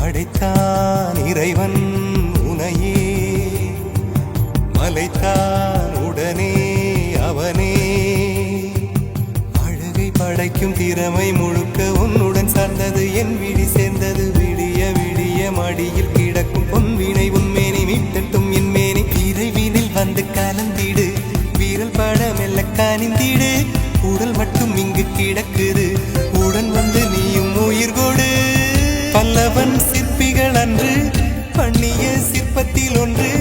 படைத்தான் இறைவன் உனையே, மலைத்தான் உடனே அவனே. அழகை படைக்கும் திறமை முழுக்க உன்னுடன் சார்ந்தது, என் விழி சேர்ந்தது. விடிய விடிய மடியில் கிடக்கும் பொன்வினை உன்மேனி மீட்டட்டும் என் மேனி. இறைவினில் வந்து கலந்திடு, வீரல் பட மெல்ல காணிந்திடு. உடல் மட்டும் இங்கு கிடக்குது, உடன் வந்து நீயும் உயிர் கொடு. பல்லவன் சிற்பிகள் அன்று பண்ணிய சிற்பத்தில் ஒன்று,